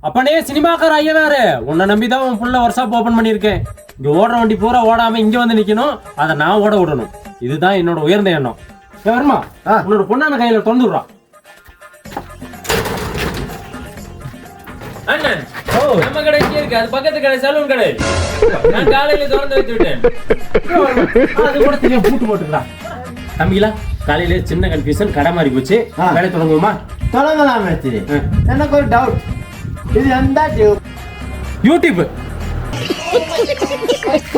அப்பனே சினிமாக்கார ஐயா வேற உன்னை நம்பிதான் உன் புள்ள ஒர்க் ஷாப் ஓபன் பண்ணிருக்கேன். இங்க ஓடுற வண்டி பூரா ஓடாம இங்க வந்து நிக்கணும், அதை நான் ஓட விடணும். இதுதான் என்னோட உயர்ந்த எண்ணம். வருமா உன்னோட பொண்ணான கையில திறந்து விடுறான். அண்ணன் நம்ம கடை இங்கே இருக்கு, அது பக்கத்து கடை சலூன் கடை. நான் காலையில திறந்து வச்சு விட்டேன். அது கூட தெரியும், பூட்டு போட்டுக்கலாம். தம்பிகளா காலையில சின்ன கன்ஃபியூஷன், கடை மாதிரி போச்சு. வேலை தொடங்குவோமா? தொடங்கலாம். எனக்கு ஒரு டவுட், இது எந்த யூடியூப்?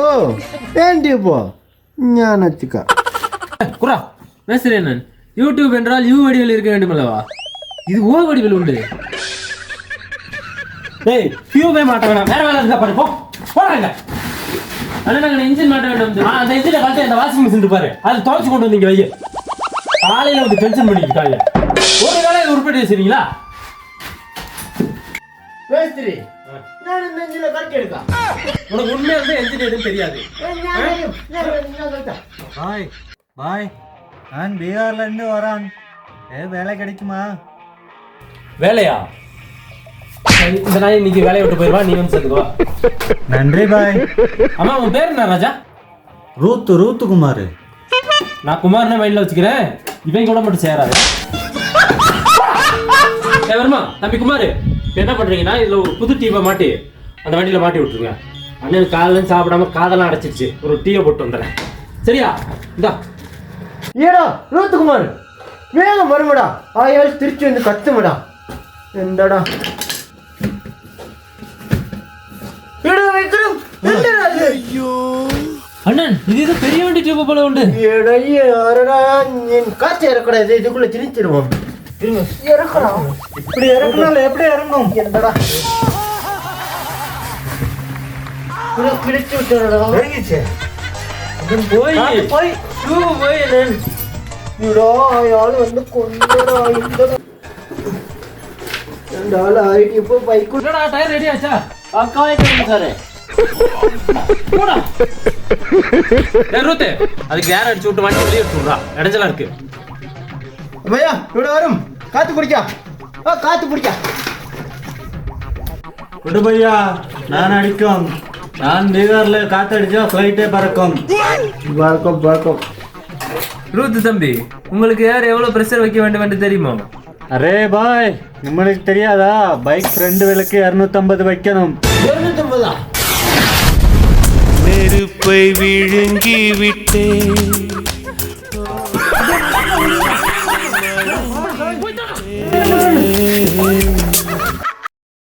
ஓ ஏன் டியூப்போ ஞானத்துக்கா குரா பேசுறேன். நான் யூடியூப் என்றால் யூ வடிவில் இருக்க வேண்டுமல்லவா? இது ஓ வடிவில் உண்டு. டேய் டியூபே மாட்ட வேணாம், வேற வேலை இருந்தா பாரு. போறாங்க அண்ணன் இன்ஜின் மாட்ட வேண்டும். அந்த இன்ஜினை கழட்டி அந்த வாஷிங் மிஷின் பாரு, அது துவைச்சு கொண்டு வந்தீங்க வைய. காலையில வந்து டென்ஷன் பண்ணிட்டு காலையில ஒரு வேலையை உருப்படி வச்சிருக்கீங்களா? பேஸ்திரி நான் இந்த இன்ஜினை கட்டி எடுக்கா. உனக்கு உண்மையா இருந்தா என்ஜின் எதுவும் தெரியாது. பாய் பாய், நான் பீகார்ல இருந்து வரான். வேலை கிடைக்குமா? வேலையா? இந்த நாய் இன்னைக்கு வேலையை விட்டு போயிருவா, நீ வந்து சேர்த்துக்கோ. நன்றி பாய். அம்மா உன் பேர் என்ன ராஜா? ரூத்து குமார். நான் குமார்னே மைண்ட்ல வச்சுக்கிறேன், இவன் கூட மட்டும் சேராது. வருமா தம்பி குமார், என்ன பண்றீங்கன்னா இதுல ஒரு புது டீப்பை மாட்டி அந்த வண்டியில மாட்டி விட்டுருங்க. அண்ணன் காலையில சாப்பிடாம காதெல்லாம் அடைச்சிருச்சு, ஒரு டீயை போட்டு வந்துடுறேன். சரியா? இந்தா. ஏடா ரூத்துக்குமார், வேகம் வருமடா, ஆயால் திருச்சி வந்து கத்துமடா. எந்தடா அண்ணன் இது பெரிய வண்டி டியூப் போல உண்டு. காற்று இறக்கூடாது, இதுக்குள்ள திணிச்சிருவோம். இறக்கலாம், இப்படி இறக்கணும். எப்படி இறங்கும்? எந்தடா கிழிச்சு விட்டுறா. போய் போய் டியூப் போய் ஆள் வந்து கொண்டடா. இந்த ஆள் ஆயிட்டு இப்போ பைக்கு டயர் ரெடி ஆச்சா? பக்காவே கிளம்பு சார். ரூத்து அதுக்கு ஏர் அடிச்சு விட்டு வண்டி வெளியே எடுத்து விடுறா, இடைஞ்சலா இருக்கு. பையா இவ்வளோ வரும், காத்து குடிக்கா. காத்து பிடிக்கா. விடு பையா, நான் அடிக்கும். நான் பீகார்ல காத்தடிச்சா ஃப்ளைட்டே பறக்கும். பறக்கும். ரூத் தம்பி, உங்களுக்கு யார் எவ்வளவு பிரஷர் வைக்க வேண்டும் என்று தெரியுமா? அரே பாய், உங்களுக்கு தெரியாதா? பைக் ஃப்ரண்ட் விலக்கு 250 வைக்கணும். 250 நெருப்பை விழுங்கி விட்டேன்.